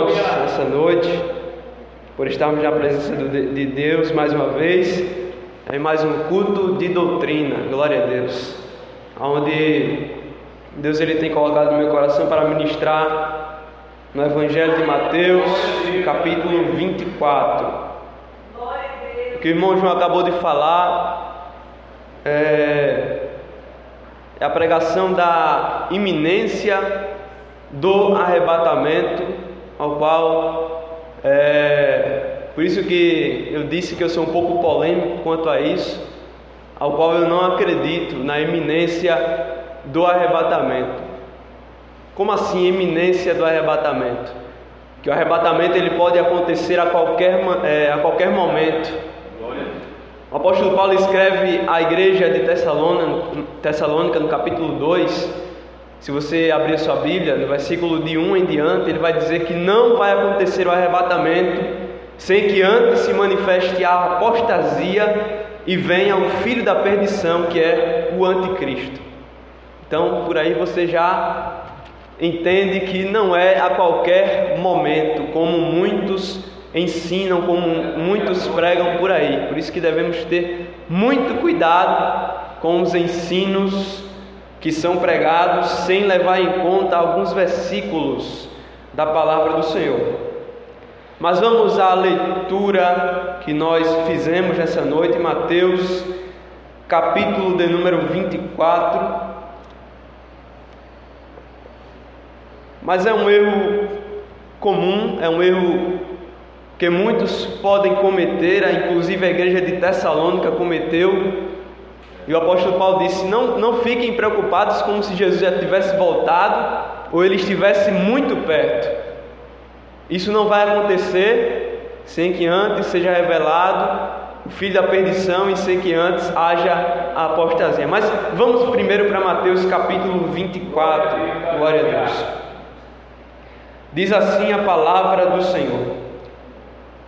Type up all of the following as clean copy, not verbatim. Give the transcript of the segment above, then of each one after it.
Nessa noite, por estarmos na presença de Deus mais uma vez, em mais um culto de doutrina, glória a Deus, onde Deus ele tem colocado no meu coração para ministrar no Evangelho de Mateus, capítulo 24. O que o irmão João acabou de falar é a pregação da iminência do arrebatamento, ao qual, por isso que eu disse que eu sou um pouco polêmico quanto a isso, ao qual eu não acredito na iminência do arrebatamento. Como assim iminência do arrebatamento? Que o arrebatamento ele pode acontecer a qualquer momento. O apóstolo Paulo escreve à igreja de Tessalônica no capítulo 2, se você abrir a sua Bíblia, no versículo de 1 em diante, ele vai dizer que não vai acontecer o arrebatamento sem que antes se manifeste a apostasia e venha o filho da perdição, que é o anticristo. Então, por aí você já entende que não é a qualquer momento, como muitos ensinam, como muitos pregam por aí. Por isso que devemos ter muito cuidado com os ensinos que são pregados sem levar em conta alguns versículos da palavra do Senhor. Mas vamos à leitura que nós fizemos nessa noite, Mateus, capítulo de número 24. Mas é um erro comum, é um erro que muitos podem cometer, inclusive a igreja de Tessalônica cometeu. E o apóstolo Paulo disse: não fiquem preocupados como se Jesus já tivesse voltado ou ele estivesse muito perto. Isso não vai acontecer sem que antes seja revelado o filho da perdição e sem que antes haja a apostasia. Mas vamos primeiro para Mateus capítulo 24, glória a Deus. Diz assim a palavra do Senhor: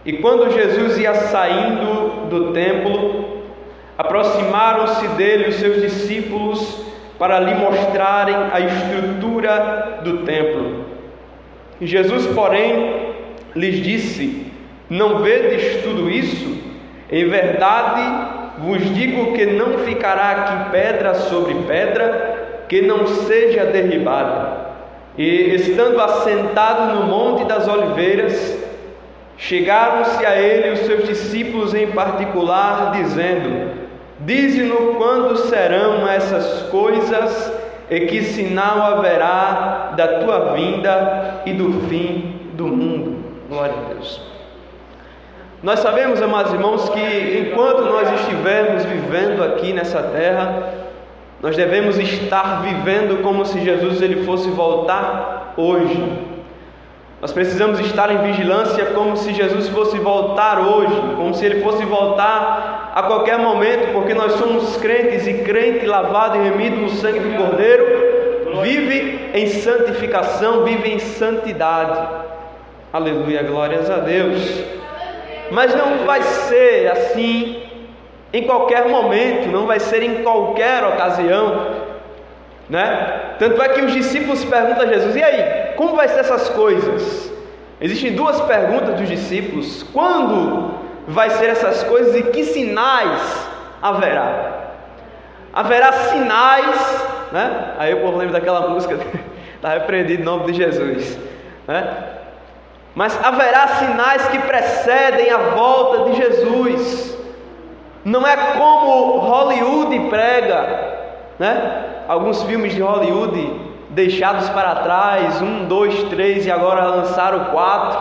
E quando Jesus ia saindo do templo, aproximaram-se dele os seus discípulos para lhe mostrarem a estrutura do templo. E Jesus, porém, lhes disse: Não vedes tudo isso? Em verdade vos digo que não ficará aqui pedra sobre pedra que não seja derribada. E estando assentado no Monte das Oliveiras, chegaram-se a ele os seus discípulos em particular, dizendo: Dize-nos quando serão essas coisas e que sinal haverá da tua vinda e do fim do mundo. Glória a Deus. Nós sabemos, amados irmãos, que enquanto nós estivermos vivendo aqui nessa terra, nós devemos estar vivendo como se Jesus ele fosse voltar hoje. Nós precisamos estar em vigilância como se Jesus fosse voltar hoje, como se ele fosse voltar a qualquer momento, porque nós somos crentes e crente lavado e remido no sangue do Cordeiro, vive em santificação, vive em santidade. Aleluia, glórias a Deus. Mas não vai ser assim em qualquer momento, não vai ser em qualquer ocasião, né? Tanto é que os discípulos perguntam a Jesus: e aí, como vai ser essas coisas? Existem duas perguntas dos discípulos: quando vai ser essas coisas e que sinais haverá? Haverá sinais, né? Aí o povo lembra daquela música: está repreendido em nome de Jesus, né? Mas haverá sinais que precedem a volta de Jesus. Não é como Hollywood prega, né? Alguns filmes de Hollywood deixados para trás, 1, 2, 3 e agora lançaram 4.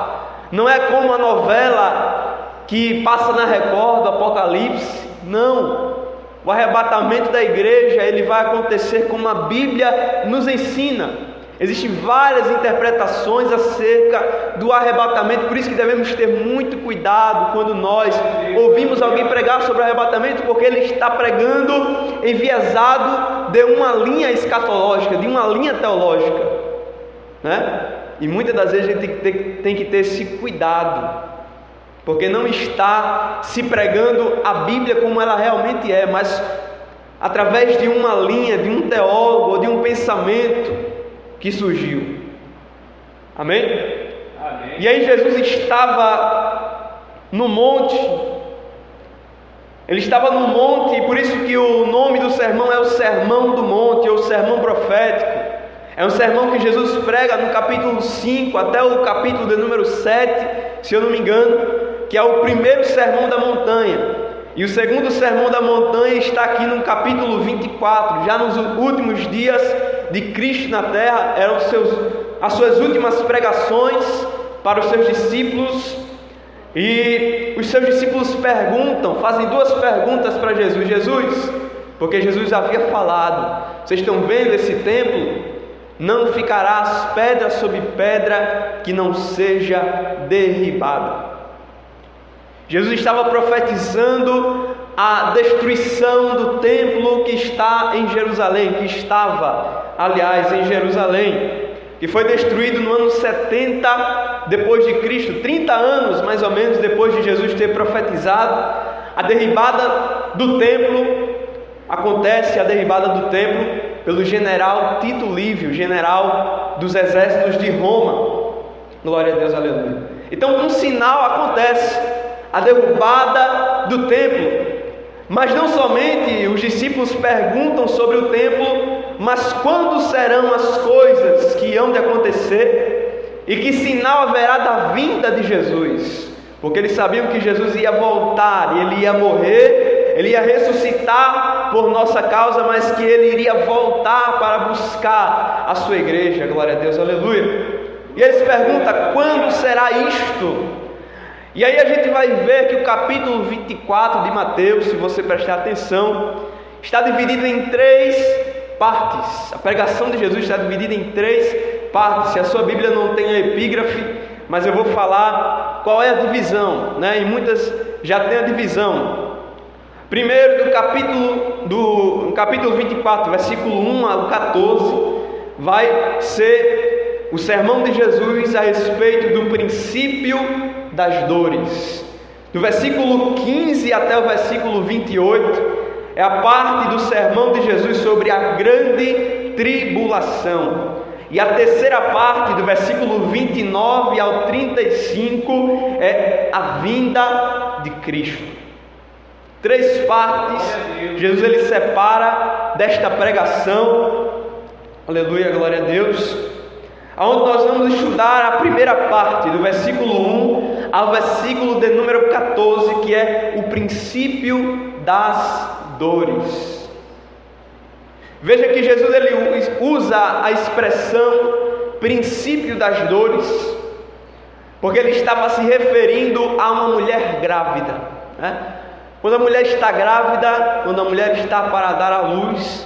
Não é como a novela que passa na Record do Apocalipse. Não. O arrebatamento da igreja ele vai acontecer como a Bíblia nos ensina. Existem várias interpretações acerca do arrebatamento, por isso que devemos ter muito cuidado quando nós ouvimos alguém pregar sobre o arrebatamento, porque ele está pregando enviesado de uma linha escatológica, de uma linha teológica, né? E muitas das vezes a gente tem que ter esse cuidado, porque não está se pregando a Bíblia como ela realmente é, mas através de uma linha, de um teólogo ou de um pensamento que surgiu. Amém? Amém. E aí Jesus estava no monte. Ele estava no monte, e por isso que o nome do sermão é o Sermão do Monte, ou o Sermão Profético. É um sermão que Jesus prega no capítulo 5 até o capítulo de número 7, se eu não me engano, que é o primeiro sermão da montanha. E o segundo sermão da montanha está aqui no capítulo 24, já nos últimos dias de Cristo na terra, eram as suas últimas pregações para os seus discípulos. E os seus discípulos fazem duas perguntas para Jesus. Jesus, porque Jesus havia falado: vocês estão vendo esse templo? Não ficará pedra sobre pedra que não seja derribada. Jesus estava profetizando a destruição do templo que está em Jerusalém, que estava, aliás, em Jerusalém, que foi destruído no ano 70 depois de Cristo, 30 anos mais ou menos depois de Jesus ter profetizado. A derribada do templo, acontece a derribada do templo pelo general Tito Lívio, general dos exércitos de Roma. Glória a Deus, aleluia. Então um sinal acontece, a derrubada do templo. Mas não somente os discípulos perguntam sobre o templo, mas quando serão as coisas que hão de acontecer e que sinal haverá da vinda de Jesus, porque eles sabiam que Jesus ia voltar e ele ia morrer, ele ia ressuscitar por nossa causa, mas que ele iria voltar para buscar a sua igreja. Glória a Deus, aleluia. E eles perguntam: quando será isto? E aí a gente vai ver que o capítulo 24 de Mateus, se você prestar atenção, está dividido em 3 partes. A pregação de Jesus está dividida em 3 partes. Se a sua Bíblia não tem a epígrafe, mas eu vou falar qual é a divisão, né? E muitas já tem a divisão. Primeiro, no capítulo 24, versículo 1 ao 14, vai ser o sermão de Jesus a respeito do princípio das dores. Do versículo 15 até o versículo 28 é a parte do sermão de Jesus sobre a grande tribulação. E a terceira parte, do versículo 29 ao 35, é a vinda de Cristo. 3 partes, Jesus ele separa desta pregação, aleluia, glória a Deus, onde nós vamos estudar a primeira parte, do versículo 1 ao versículo de número 14, que é o princípio das dores. Veja que Jesus ele usa a expressão princípio das dores, porque ele estava se referindo a uma mulher grávida, né? Quando a mulher está grávida, quando a mulher está para dar à luz,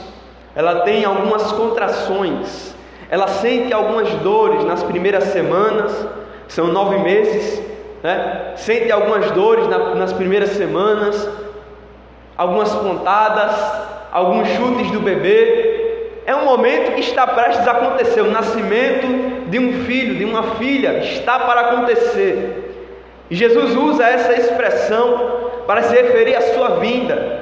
ela tem algumas contrações, ela sente algumas dores nas primeiras semanas, são 9 meses, né? Sente algumas dores nas primeiras semanas, algumas pontadas, alguns chutes do bebê. É um momento que está prestes a acontecer, o nascimento de um filho, de uma filha, está para acontecer. E Jesus usa essa expressão para se referir à sua vinda.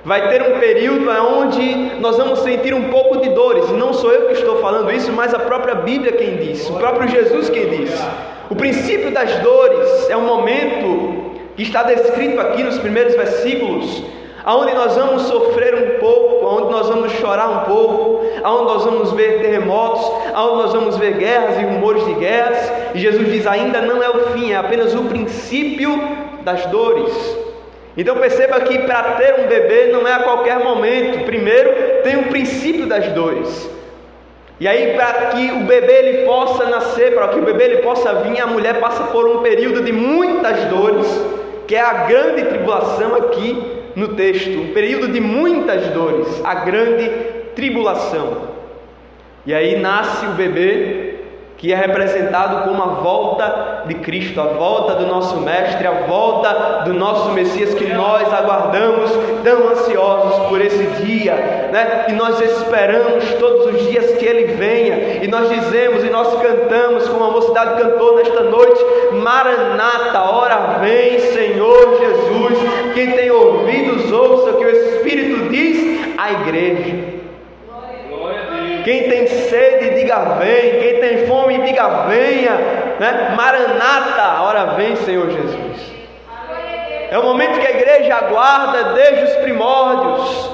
Vai ter um período onde nós vamos sentir um pouco de dores. E não sou eu que estou falando isso, mas a própria Bíblia quem diz, o próprio Jesus quem diz. O princípio das dores é um momento que está descrito aqui nos primeiros versículos, onde nós vamos sofrer um pouco, onde nós vamos chorar um pouco, onde nós vamos ver terremotos, onde nós vamos ver guerras e rumores de guerras. E Jesus diz: ainda não é o fim, é apenas o princípio das dores. Então perceba que para ter um bebê não é a qualquer momento. Primeiro tem o princípio das dores. E aí, para que o bebê ele possa nascer, para que o bebê ele possa vir, a mulher passa por um período de muitas dores, que é a grande tribulação aqui no texto. Um período de muitas dores, a grande tribulação. E aí nasce o bebê, que é representado como a volta de Cristo, a volta do nosso Mestre, a volta do nosso Messias, que nós aguardamos tão ansiosos por esse dia, né? E nós esperamos todos os dias que Ele venha, e nós dizemos e nós cantamos, como a mocidade cantou nesta noite: Maranata, ora vem, Senhor Jesus. Quem tem ouvidos ouça o que o Espírito diz à igreja. Quem tem sede, diga vem. Quem tem fome, diga venha. né? Maranata, ora vem, Senhor Jesus. É o momento que a igreja aguarda desde os primórdios.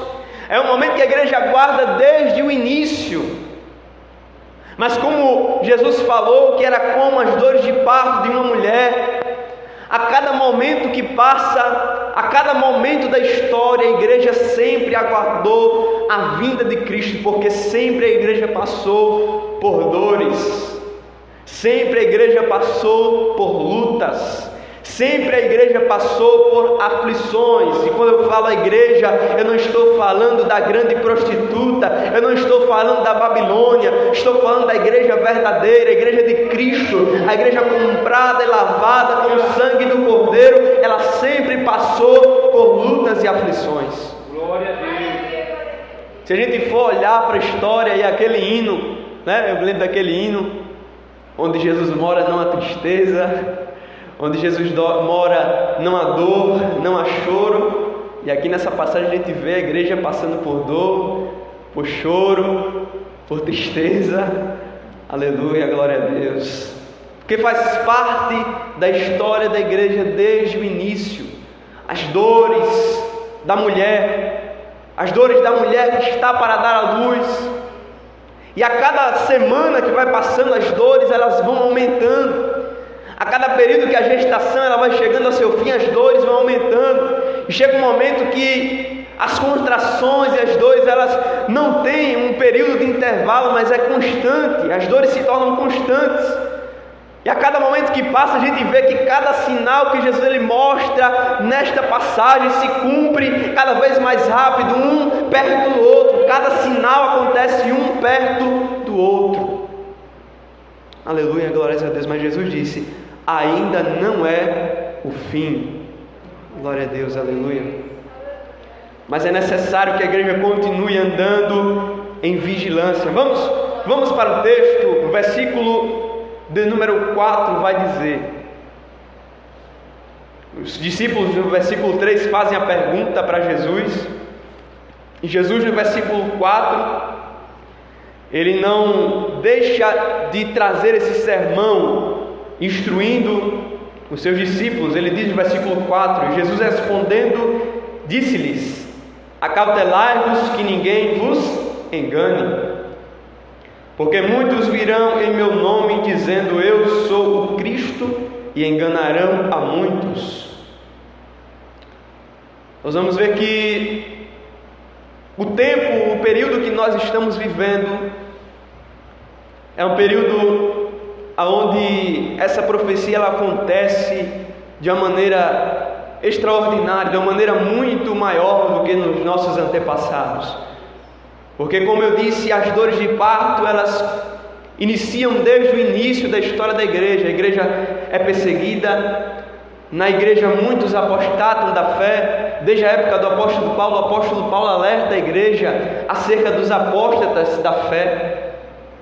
É o momento que a igreja aguarda desde o início. Mas como Jesus falou que era como as dores de parto de uma mulher, a cada momento que passa, a cada momento da história, a igreja sempre aguardou a vinda de Cristo, porque sempre a igreja passou por dores, sempre a igreja passou por lutas, sempre a igreja passou por aflições. E quando eu falo a igreja, eu não estou falando da grande prostituta, eu não estou falando da Babilônia, estou falando da igreja verdadeira, a igreja de Cristo, a igreja comprada e lavada com o sangue do Cordeiro. Ela sempre passou por lutas e aflições. Glória a Deus. Se a gente for olhar para a história e aquele hino, né? Eu lembro daquele hino onde Jesus mora não há tristeza, onde Jesus mora não há dor, não há choro. E aqui nessa passagem a gente vê a igreja passando por dor, por choro, por tristeza. Aleluia, glória a Deus. Porque faz parte da história da igreja desde o início. As dores da mulher, as dores da mulher que está para dar à luz. E a cada semana que vai passando, as dores elas vão aumentando. A cada período que a gestação ela vai chegando ao seu fim, as dores vão aumentando. E chega um momento que as contrações e as dores elas não têm um período de intervalo, mas é constante. As dores se tornam constantes. E a cada momento que passa, a gente vê que cada sinal que Jesus ele mostra nesta passagem se cumpre cada vez mais rápido, um perto do outro. Cada sinal acontece um perto do outro. Aleluia, glórias a Deus. Mas Jesus disse: ainda não é o fim. Glória a Deus, aleluia. Mas é necessário que a igreja continue andando em vigilância. Vamos para o texto. O versículo de número 4 vai dizer: os discípulos no versículo 3 fazem a pergunta para Jesus. E Jesus no versículo 4, ele não deixa de trazer esse sermão instruindo os seus discípulos. Ele diz no versículo 4: Jesus respondendo, disse-lhes: acautelai-vos que ninguém vos engane, porque muitos virão em meu nome dizendo eu sou o Cristo, e enganarão a muitos. Nós vamos ver que o período que nós estamos vivendo é um período onde essa profecia ela acontece de uma maneira extraordinária, de uma maneira muito maior do que nos nossos antepassados. Porque, como eu disse, as dores de parto elas iniciam desde o início da história da igreja. A igreja é perseguida, na igreja muitos apostatam da fé. Desde a época do apóstolo Paulo, o apóstolo Paulo alerta a igreja acerca dos apóstatas da fé.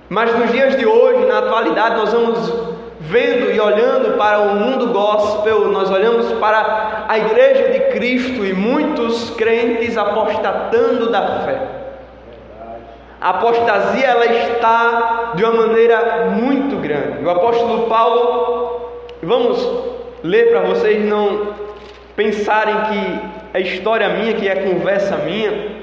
Mas nos dias de hoje, na atualidade, nós vamos vendo e olhando para o mundo gospel, nós olhamos para a igreja de Cristo e muitos crentes apostatando da fé. A apostasia ela está de uma maneira muito grande. O apóstolo Paulo, vamos ler para vocês não pensarem que é história minha, que é conversa minha.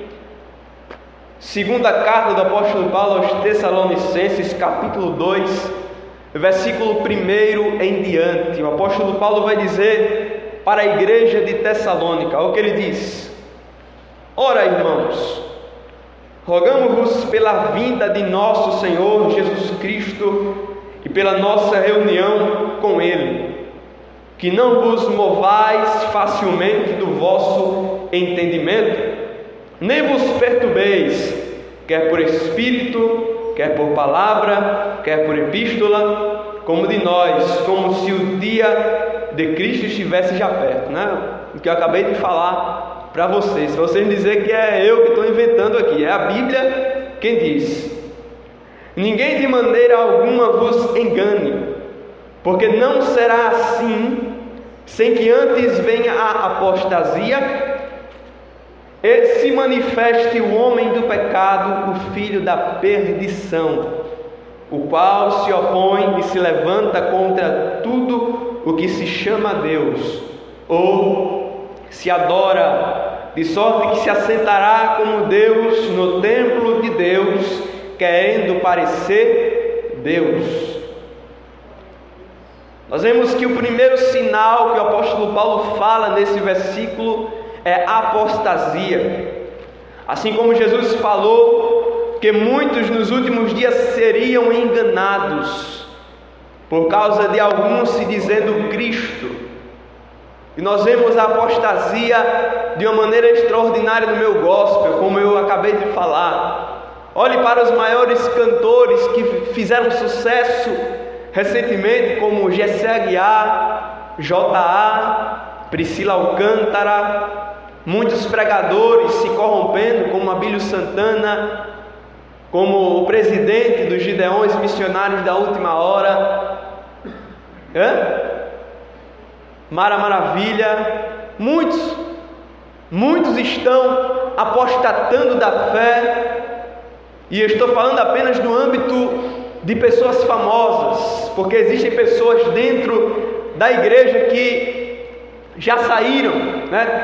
Segunda carta do apóstolo Paulo aos Tessalonicenses, capítulo 2, versículo 1 em diante. O apóstolo Paulo vai dizer para a igreja de Tessalônica, olha o que ele diz: ora, irmãos, rogamos-vos pela vinda de nosso Senhor Jesus Cristo e pela nossa reunião com Ele, que não vos movais facilmente do vosso entendimento, nem vos perturbeis, quer por espírito, quer por palavra, quer por epístola, como de nós, como se o dia de Cristo estivesse já perto, né? O que eu acabei de falar para vocês. Se vocês dizerem que é eu que estou inventando aqui, é a Bíblia quem diz. Ninguém de maneira alguma vos engane, porque não será assim, sem que antes venha a apostasia e se manifeste o homem do pecado, o filho da perdição, o qual se opõe e se levanta contra tudo o que se chama Deus, ou se adora, de sorte que se assentará como Deus no templo de Deus, querendo parecer Deus. Nós vemos que o primeiro sinal que o apóstolo Paulo fala nesse versículo é apostasia. Assim como Jesus falou que muitos nos últimos dias seriam enganados por causa de alguns se dizendo Cristo. E nós vemos a apostasia de uma maneira extraordinária no meu gospel, como eu acabei de falar. Olhe para os maiores cantores que fizeram sucesso recentemente, como Gessé Aguiar, J.A., Priscila Alcântara, muitos pregadores se corrompendo, como Abílio Santana, como o presidente dos Gideões Missionários da Última Hora, Mara Maravilha. Muitos estão apostatando da fé, e eu estou falando apenas no âmbito de pessoas famosas, porque existem pessoas dentro da igreja que já saíram,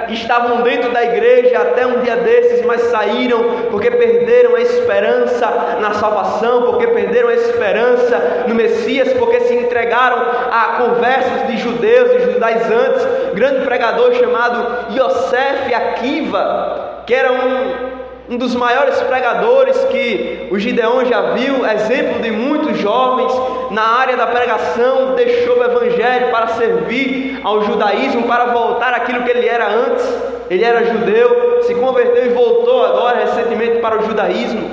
que estavam dentro da igreja até um dia desses, mas saíram porque perderam a esperança na salvação, porque perderam a esperança no Messias, porque se entregaram a conversas de judeus e judaizantes. Grande pregador chamado Yosef Akiva, que era um dos maiores pregadores que o Gideão já viu, exemplo de muitos jovens na área da pregação, deixou o evangelho para servir ao judaísmo, para voltar àquilo que ele era antes. Ele era judeu, se converteu e voltou agora recentemente para o judaísmo.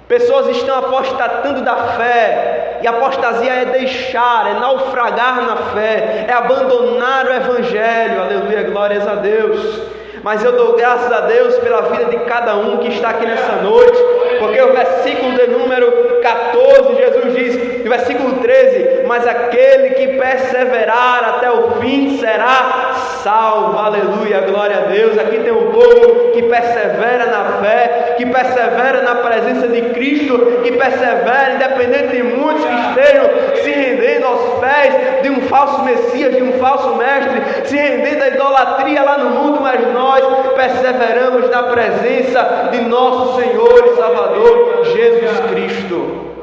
Pessoas estão apostatando da fé, e apostasia é deixar, é naufragar na fé, é abandonar o evangelho. Aleluia, glórias a Deus. Mas eu dou graças a Deus pela vida de cada um que está aqui nessa noite, porque o versículo de número 14, Jesus diz, no versículo 13, mas aquele que perseverar até o fim será salvo. Aleluia, glória a Deus. Aqui tem um povo que persevera na fé, que persevera na presença de Cristo, que persevera independente de muitos que estejam se rendendo aos pés de um falso Messias, de um falso mestre, se rendendo à idolatria lá no mundo, mas nós perseveramos na presença de nosso Senhor e Salvador Jesus Cristo.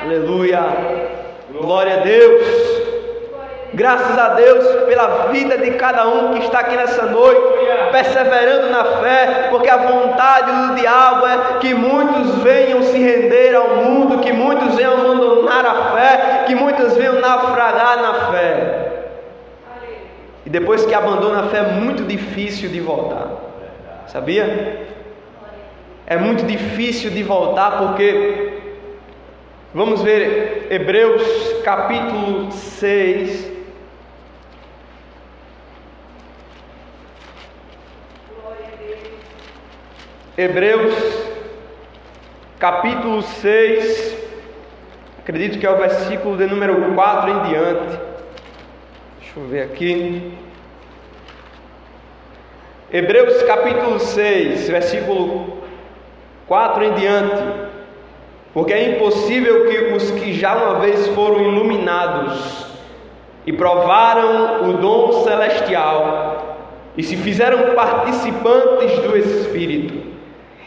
Aleluia, glória a Deus. Graças a Deus pela vida de cada um que está aqui nessa noite, perseverando na fé, porque a vontade do diabo é que muitos venham se render ao mundo, que muitos venham abandonar a fé, que muitos venham naufragar na fé. E depois que abandona a fé é muito difícil de voltar. Sabia? É muito difícil de voltar, porque vamos ver Hebreus capítulo 6. Hebreus capítulo 6, acredito que é o versículo de número 4 em diante. Deixa eu ver aqui. Hebreus capítulo 6, versículo 4 em diante. Porque é impossível que os que já uma vez foram iluminados e provaram o dom celestial e se fizeram participantes do Espírito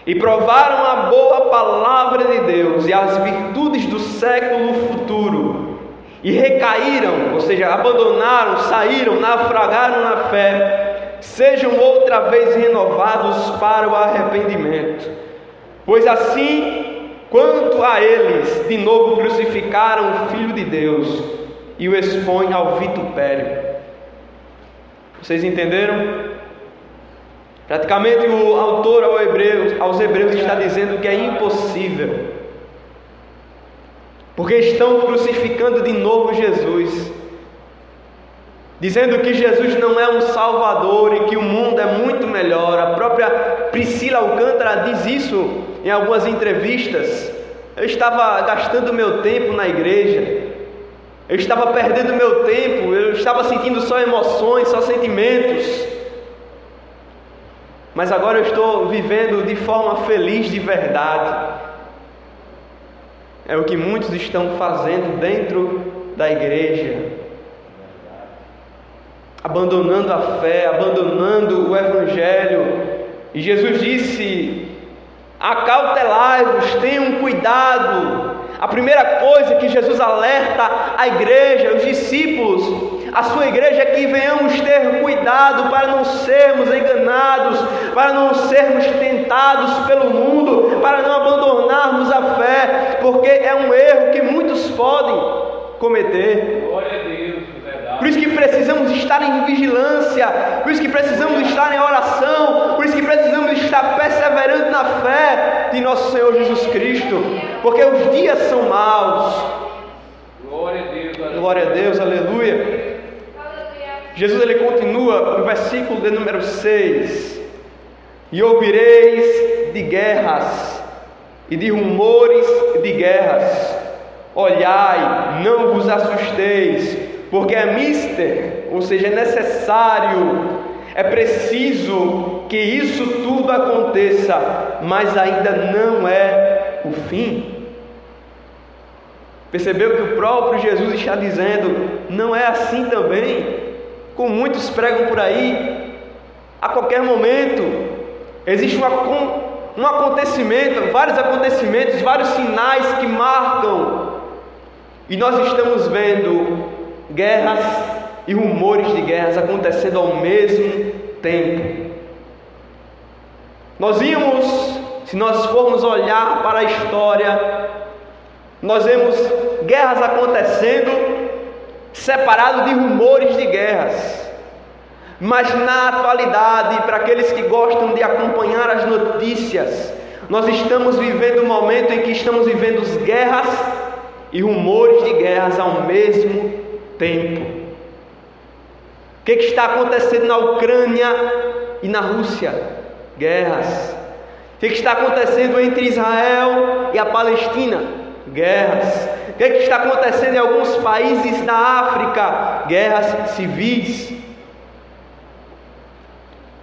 e provaram a boa palavra de Deus e as virtudes do século futuro e recaíram, ou seja, abandonaram, saíram, naufragaram na fé, sejam outra vez renovados para o arrependimento. Pois assim, quanto a eles, de novo crucificaram o Filho de Deus e o expõem ao vitupério. Vocês entenderam? Praticamente o autor aos Hebreus está dizendo que é impossível, porque estão crucificando de novo Jesus, dizendo que Jesus não é um Salvador e que o mundo é muito melhor. A própria Priscila Alcântara diz isso em algumas entrevistas. Eu estava gastando meu tempo na igreja, eu estava perdendo meu tempo, eu estava sentindo só emoções, só sentimentos, mas agora eu estou vivendo de forma feliz de verdade. É o que muitos estão fazendo dentro da igreja, abandonando a fé, abandonando o Evangelho. E Jesus disse: acautelai-vos, tenham cuidado. A primeira coisa que Jesus alerta a igreja, os discípulos, a sua igreja, é que venhamos ter cuidado para não sermos enganados, para não sermos tentados pelo mundo, para não abandonarmos a fé, porque é um erro que muitos podem cometer. Glória a Deus, verdade. Por isso que precisamos estar em vigilância, por isso que precisamos estar em oração, por isso que precisamos estar perseverando na fé de nosso Senhor Jesus Cristo, porque os dias são maus. Glória a Deus, aleluia. Glória a Deus, aleluia. Jesus ele continua no versículo de número 6: e ouvireis de guerras e de rumores de guerras. Olhai, não vos assusteis, porque é mister, ou seja, é necessário, é preciso que isso tudo aconteça, mas ainda não é o fim. Percebeu que o próprio Jesus está dizendo: não é assim também, como muitos pregam por aí. A qualquer momento existe um acontecimento, vários acontecimentos, vários sinais que marcam, e nós estamos vendo guerras e rumores de guerras acontecendo ao mesmo tempo. Se nós formos olhar para a história, nós vemos guerras acontecendo separado de rumores de guerras. Mas na atualidade, para aqueles que gostam de acompanhar as notícias, nós estamos vivendo um momento em que estamos vivendo guerras e rumores de guerras ao mesmo tempo. O que está acontecendo na Ucrânia e na Rússia? Guerras. O que está acontecendo entre Israel e a Palestina? Guerras. O que está acontecendo em alguns países da África? Guerras civis.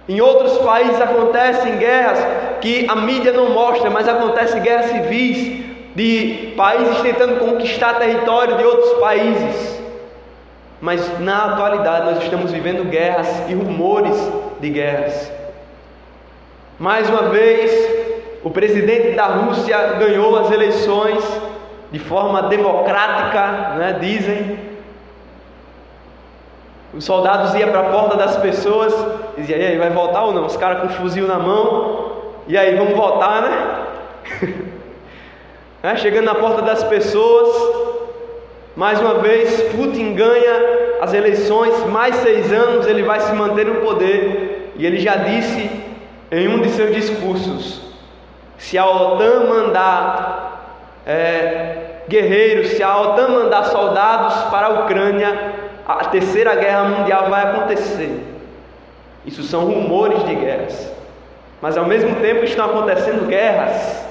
Em outros países acontecem guerras que a mídia não mostra, mas acontecem guerras civis de países tentando conquistar território de outros países. Mas na atualidade nós estamos vivendo guerras e rumores de guerras. Mais uma vez, o presidente da Rússia ganhou as eleições de forma democrática, né, dizem. Os soldados iam para a porta das pessoas, diziam: e aí, vai votar ou não? Os caras com fuzil na mão, e aí, vamos votar, né? Chegando na porta das pessoas, mais uma vez, Putin ganha as eleições, mais 6 anos ele vai se manter no poder, e ele já disse em um de seus discursos: se a OTAN mandar guerreiros, se a OTAN mandar soldados para a Ucrânia, a terceira guerra mundial vai acontecer. Isso são rumores de guerras, mas ao mesmo tempo estão acontecendo guerras,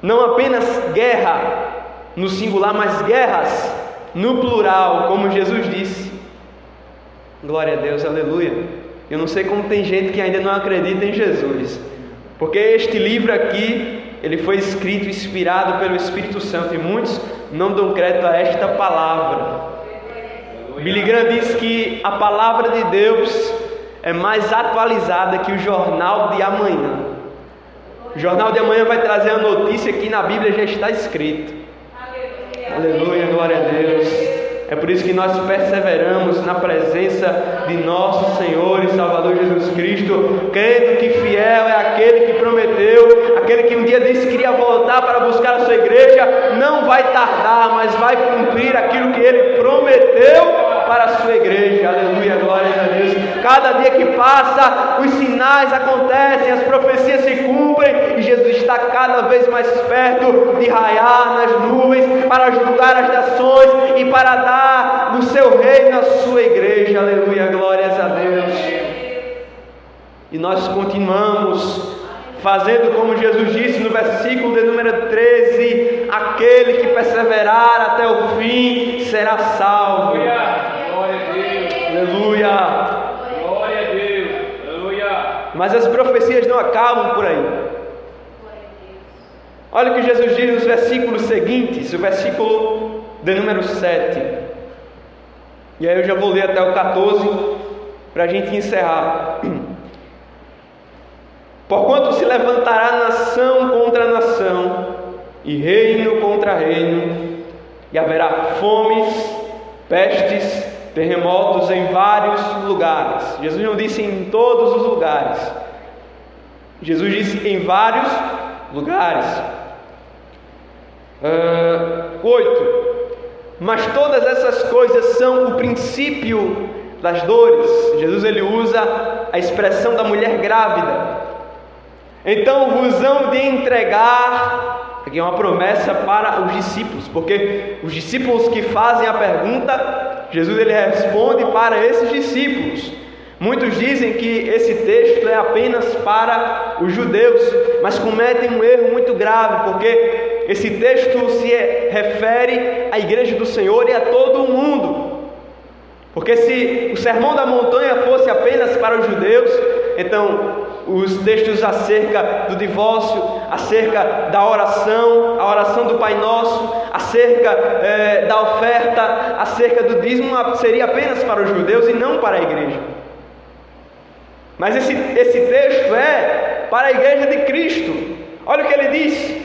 não apenas guerra no singular, mas guerras no plural, como Jesus disse. Glória a Deus, aleluia. Eu não sei como tem gente que ainda não acredita em Jesus, porque este livro aqui, ele foi escrito, inspirado pelo Espírito Santo, e muitos não dão crédito a esta palavra. Billy Graham diz que a palavra de Deus é mais atualizada que o jornal de amanhã. O jornal de amanhã vai trazer a notícia que na Bíblia já está escrito. Aleluia, glória a Deus. É por isso que nós perseveramos na presença de nosso Senhor e Salvador Jesus Cristo, crendo que fiel é aquele que prometeu, aquele que um dia disse que iria voltar para buscar a sua igreja, não vai tardar, mas vai cumprir aquilo que ele prometeu para a sua igreja. Aleluia, glória a Deus. Cada dia que passa, os sinais acontecem, as profecias se cumprem, e Jesus está cada vez mais perto de raiar nas nuvens para julgar as nações e para dar no seu reino a sua igreja. Aleluia, glórias a Deus. E nós continuamos fazendo como Jesus disse no versículo de número 13: aquele que perseverar até o fim será salvo. Aleluia. Glória a Deus. Aleluia. Mas as profecias não acabam por aí. Olha o que Jesus diz nos versículos seguintes, o versículo de número 7. E aí eu já vou ler até o 14 para a gente encerrar. Porquanto se levantará nação contra nação, e reino contra reino, e haverá fomes, pestes, terremotos em vários lugares. Jesus não disse em todos os lugares. Jesus disse em vários lugares. 8. Mas todas essas coisas são o princípio das dores. Jesus ele usa a expressão da mulher grávida. Então vos hão de entregar. Aqui é uma promessa para os discípulos, porque os discípulos que fazem a pergunta, Jesus ele responde para esses discípulos. Muitos dizem que esse texto é apenas para os judeus, mas cometem um erro muito grave, porque esse texto se refere à igreja do Senhor e a todo o mundo. Porque se o sermão da montanha fosse apenas para os judeus, então os textos acerca do divórcio, acerca da oração, a oração do Pai Nosso, acerca da oferta, acerca do dízimo, seria apenas para os judeus e não para a igreja. Mas esse texto é para a igreja de Cristo. Olha o que ele diz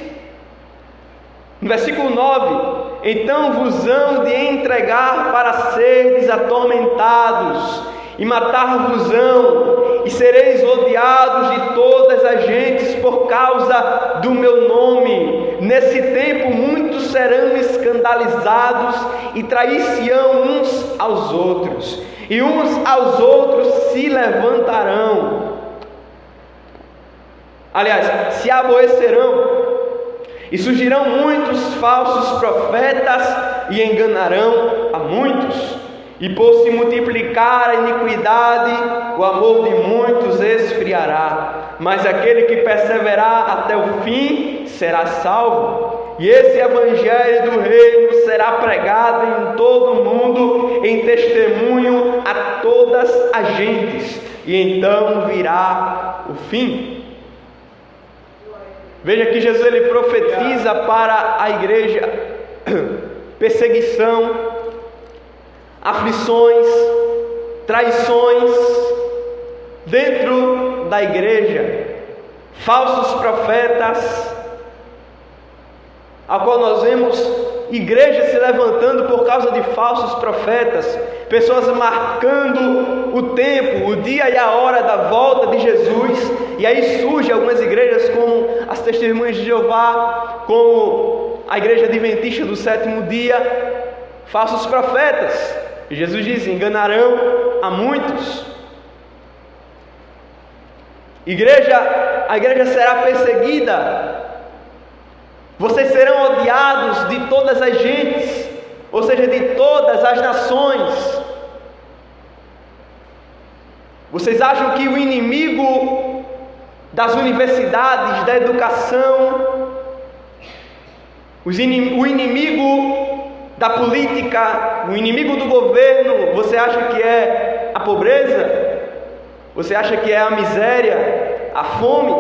no versículo 9: então vos hão de entregar para serdes atormentados, e matar-vos-ão, e sereis odiados de todas as gentes por causa do meu nome. Nesse tempo muitos serão escandalizados e trair-se-ão uns aos outros, e uns aos outros se levantarão. Aliás, se aborrecerão, e surgirão muitos falsos profetas e enganarão a muitos. E por se multiplicar a iniquidade, o amor de muitos esfriará. Mas aquele que perseverar até o fim será salvo. E esse evangelho do reino será pregado em todo o mundo, em testemunho a todas as gentes. E então virá o fim. Veja que Jesus ele profetiza para a igreja perseguição, aflições, traições dentro da igreja, falsos profetas, ao qual nós vemos igrejas se levantando por causa de falsos profetas, pessoas marcando o tempo, o dia e a hora da volta de Jesus. E aí surgem algumas igrejas como as Testemunhas de Jeová, como a Igreja Adventista do Sétimo Dia, falsos profetas. E Jesus diz: enganarão a muitos. A igreja será perseguida. Vocês serão odiados de todas as gentes, ou seja, de todas as nações. Vocês acham que o inimigo das universidades, da educação, o inimigo da política, o inimigo do governo, você acha que é a pobreza? Você acha que é a miséria, a fome?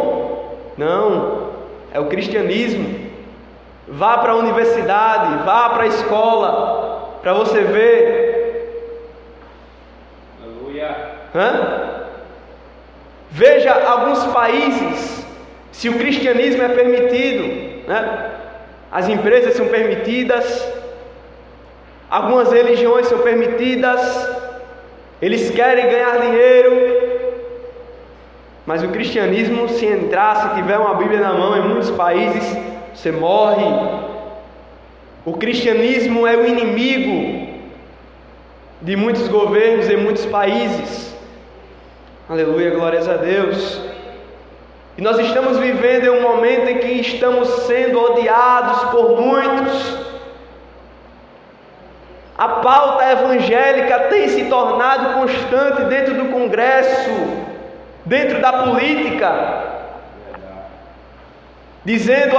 Não, é o cristianismo. Vá para a universidade, vá para a escola, para você ver. Aleluia. Veja alguns países, se o cristianismo é permitido, né? As empresas são permitidas, algumas religiões são permitidas, eles querem ganhar dinheiro, mas o cristianismo, se entrar, se tiver uma Bíblia na mão, em muitos países você morre. O cristianismo é o inimigo de muitos governos em muitos países. Aleluia, glórias a Deus. E nós estamos vivendo em um momento em que estamos sendo odiados por muitos. A pauta evangélica tem se tornado constante dentro do Congresso, dentro da política,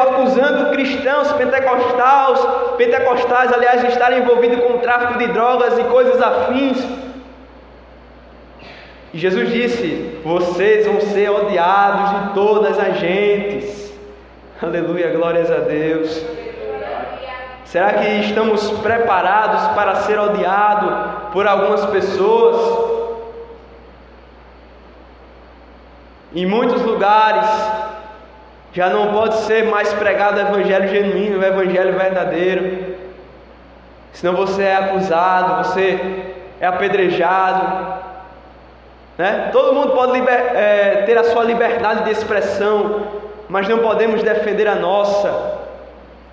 acusando cristãos pentecostais, aliás, de estarem envolvidos com o tráfico de drogas e coisas afins. E Jesus disse: vocês vão ser odiados de todas as gentes. Aleluia, glórias a Deus. Será que estamos preparados para ser odiados por algumas pessoas? Em muitos lugares já não pode ser mais pregado o evangelho genuíno, o evangelho verdadeiro. Senão você é acusado, você é apedrejado, né? Todo mundo pode ter a sua liberdade de expressão, mas não podemos defender a nossa.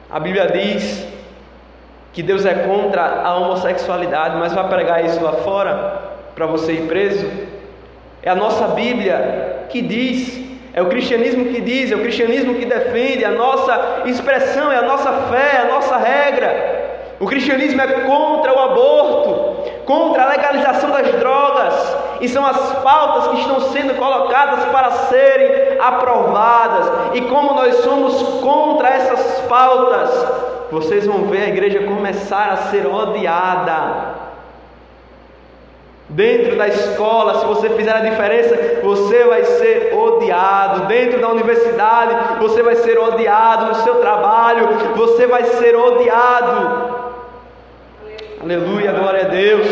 A Bíblia diz que Deus é contra a homossexualidade, mas vai pregar isso lá fora para você ir preso? É a nossa Bíblia que diz, é o cristianismo que diz, é o cristianismo que defende, a nossa expressão, é a nossa fé, é a nossa regra. O cristianismo é contra o aborto, contra a legalização das drogas, e são as pautas que estão sendo colocadas para serem aprovadas. E como nós somos contra essas pautas, vocês vão ver a igreja começar a ser odiada. Dentro da escola, se você fizer a diferença, você vai ser odiado. Dentro da universidade, você vai ser odiado. No seu trabalho, você vai ser odiado. Aleluia, glória a Deus.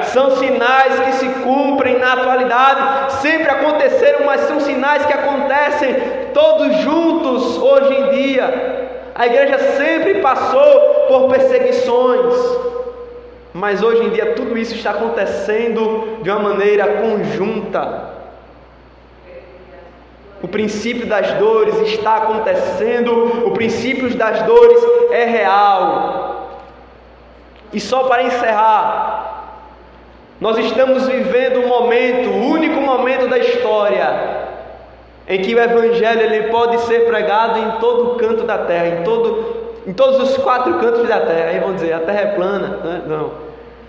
São sinais que se cumprem na atualidade. Sempre aconteceram, mas são sinais que acontecem todos juntos hoje em dia. A igreja sempre passou por perseguições, mas hoje em dia tudo isso está acontecendo de uma maneira conjunta. O princípio das dores está acontecendo, o princípio das dores é real. E só para encerrar, nós estamos vivendo um momento, o único momento da história, em que o Evangelho ele pode ser pregado em todo canto da terra, em todos os 4 cantos da terra. Aí vão dizer, a terra é plana, né? Não,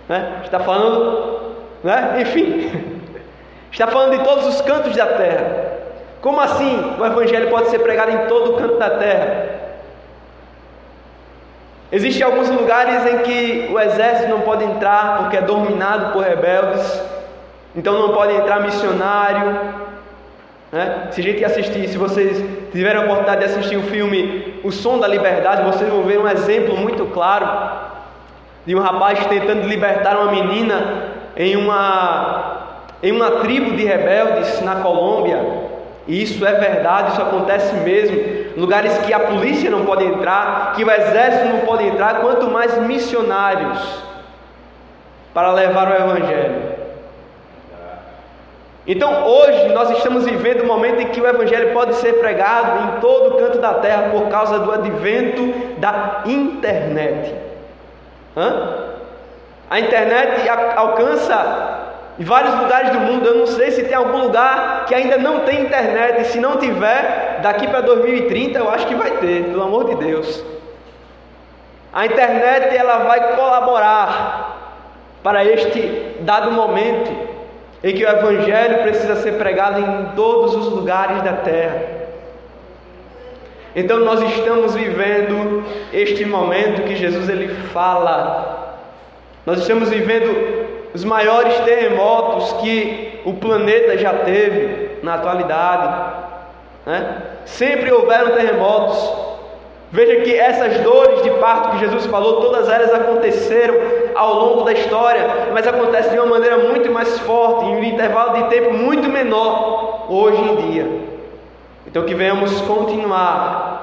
né? Está falando, né? Enfim, está falando de todos os cantos da terra. Como assim o Evangelho pode ser pregado em todo o canto da terra? Existem alguns lugares em que o exército não pode entrar porque é dominado por rebeldes, então não pode entrar missionário, né? Se a gente assistir, se vocês tiverem a oportunidade de assistir o filme O Som da Liberdade, vocês vão ver um exemplo muito claro de um rapaz tentando libertar uma menina em uma tribo de rebeldes na Colômbia. E isso é verdade, isso acontece mesmo. Lugares que a polícia não pode entrar, que o exército não pode entrar, quanto mais missionários para levar o Evangelho. Então hoje nós estamos vivendo um momento em que o Evangelho pode ser pregado em todo o canto da terra por causa do advento da internet. A internet alcança em vários lugares do mundo. Eu não sei se tem algum lugar que ainda não tem internet, e se não tiver, daqui para 2030 eu acho que vai ter, pelo amor de Deus. A internet ela vai colaborar para este dado momento em que o Evangelho precisa ser pregado em todos os lugares da terra. Então nós estamos vivendo este momento que Jesus ele fala. Nós estamos vivendo os maiores terremotos que o planeta já teve na atualidade, né? Sempre houveram terremotos. Veja que essas dores de parto que Jesus falou, todas elas aconteceram ao longo da história, mas acontecem de uma maneira muito mais forte, em um intervalo de tempo muito menor hoje em dia. Então que venhamos continuar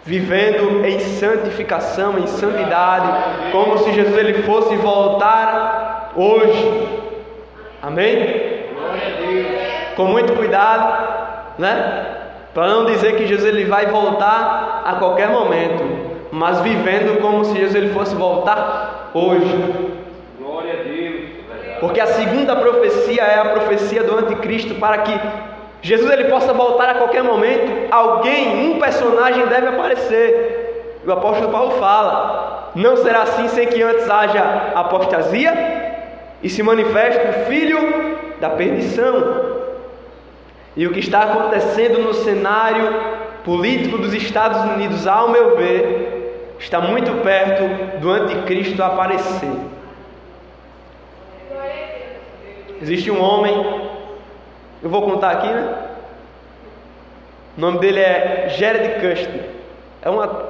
vivendo em santificação, em santidade, como se Jesus ele fosse voltar hoje. Amém? Com muito cuidado, né? Para não dizer que Jesus ele vai voltar a qualquer momento, mas vivendo como se Jesus ele fosse voltar hoje. Glória a Deus. Porque a segunda profecia é a profecia do anticristo, para que Jesus ele possa voltar a qualquer momento. Um personagem deve aparecer. O apóstolo Paulo fala: não será assim sem que antes haja apostasia e se manifeste o filho da perdição. E o que está acontecendo no cenário político dos Estados Unidos, ao meu ver, está muito perto do anticristo aparecer. Existe um homem, eu vou contar aqui, né? O nome dele é Jared Kushner. É uma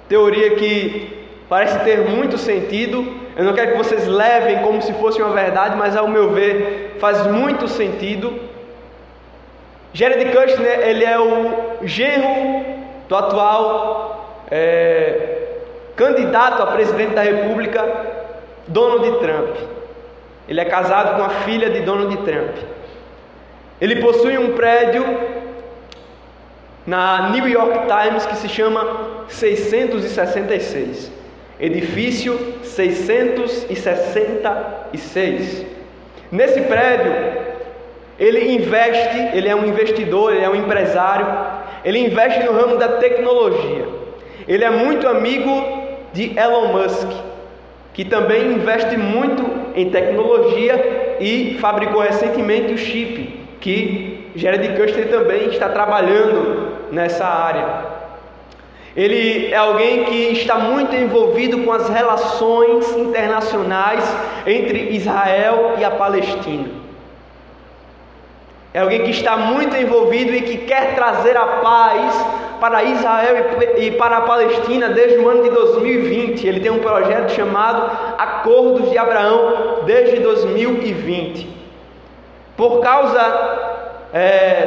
teoria que parece ter muito sentido. Eu não quero que vocês levem como se fosse uma verdade, mas ao meu ver faz muito sentido. Jared Kushner, ele é o genro do atual candidato a presidente da República, Donald Trump. Ele é casado com a filha de Donald Trump. Ele possui um prédio na New York Times que se chama 666. Edifício 666. Nesse prédio, ele investe, ele é um investidor, ele é um empresário, ele investe no ramo da tecnologia. Ele é muito amigo de Elon Musk, que também investe muito em tecnologia e fabricou recentemente o chip, que Jared Kushner também está trabalhando nessa área. Ele é alguém que está muito envolvido com as relações internacionais entre Israel e a Palestina. É alguém que está muito envolvido e que quer trazer a paz para Israel e para a Palestina desde o ano de 2020. Ele tem um projeto chamado Acordos de Abraão desde 2020. Por causa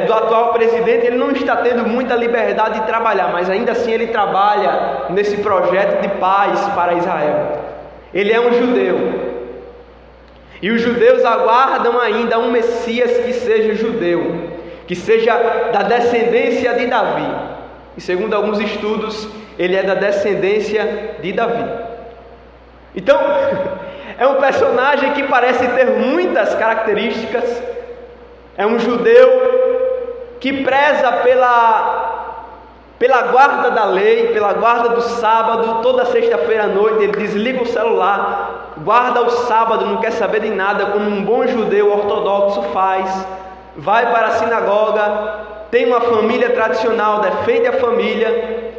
do atual presidente, ele não está tendo muita liberdade de trabalhar, mas ainda assim ele trabalha nesse projeto de paz para Israel. Ele é um judeu. E os judeus aguardam ainda um Messias que seja judeu, que seja da descendência de Davi. E segundo alguns estudos, ele é da descendência de Davi. Então, é um personagem que parece ter muitas características. É um judeu que preza pela guarda da lei, pela guarda do sábado. Toda sexta-feira à noite ele desliga o celular, guarda o sábado, não quer saber de nada, como um bom judeu ortodoxo faz. Vai para a sinagoga, tem uma família tradicional, defende a família.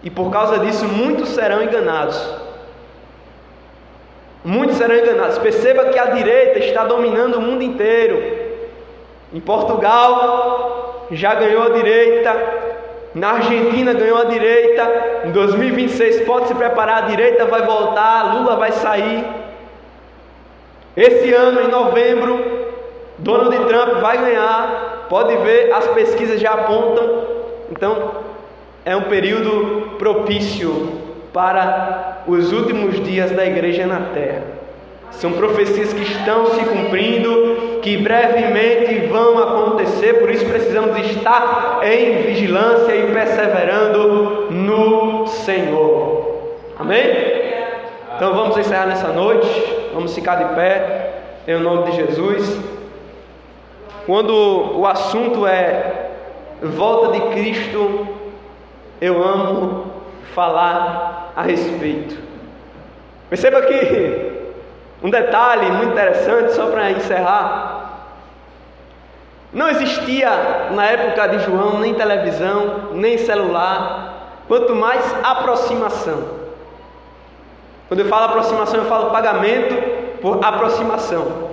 E por causa disso muitos serão enganados. Muitos serão enganados. Perceba que a direita está dominando o mundo inteiro. Em Portugal já ganhou a direita, na Argentina ganhou a direita, em 2026 pode se preparar, a direita vai voltar, Lula vai sair. Esse ano, em novembro, Donald Trump vai ganhar, pode ver, as pesquisas já apontam. Então, é um período propício para os últimos dias da igreja na terra. São profecias que estão se cumprindo, que brevemente vão acontecer, por isso precisamos estar em vigilância e perseverando no Senhor. Amém? Então vamos encerrar nessa noite, vamos ficar de pé, em nome de Jesus. Quando o assunto é volta de Cristo, eu amo falar a respeito. Perceba que um detalhe muito interessante, só para encerrar: não existia na época de João nem televisão, nem celular, quanto mais aproximação. Quando eu falo aproximação, eu falo pagamento por aproximação.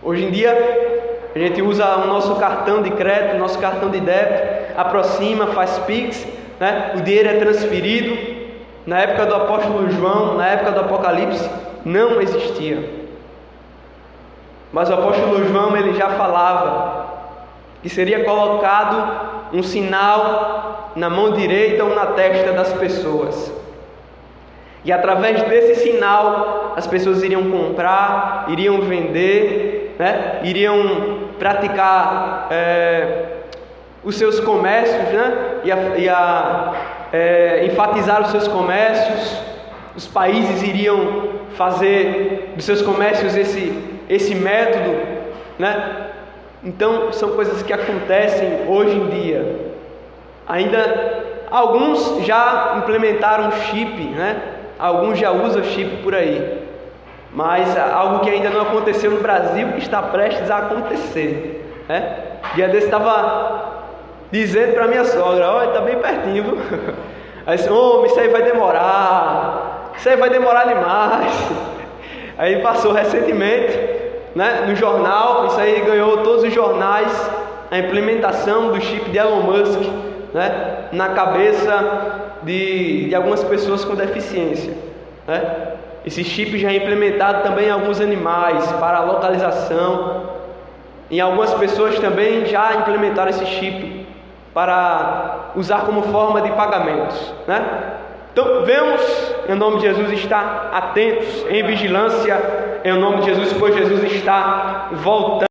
Hoje em dia, a gente usa o nosso cartão de crédito, o nosso cartão de débito, aproxima, faz Pix, né? O dinheiro é transferido. Na época do apóstolo João, na época do Apocalipse, não existia. Mas o apóstolo João, ele já falava que seria colocado um sinal na mão direita ou na testa das pessoas. E através desse sinal, as pessoas iriam comprar, iriam vender, né? Iriam praticar os seus comércios, né? Enfatizar os seus comércios. Os países iriam fazer dos seus comércios esse método, né? Então são coisas que acontecem hoje em dia. Ainda alguns já implementaram chip, né? Alguns já usam chip por aí, mas algo que ainda não aconteceu no Brasil, que está prestes a acontecer, né? Dia desse estava dizendo para minha sogra: olha, está bem pertinho, viu? Aí disse: homem, isso aí vai demorar, isso aí vai demorar demais. Aí passou recentemente, né, no jornal, isso aí ganhou todos os jornais, a implementação do chip de Elon Musk, né, na cabeça de algumas pessoas com deficiência, né? Esse chip já é implementado também em alguns animais para a localização. Em algumas pessoas também já implementaram esse chip para usar como forma de pagamentos, né? Então, vemos, em nome de Jesus, estar atentos, em vigilância, em nome de Jesus, pois Jesus está voltando.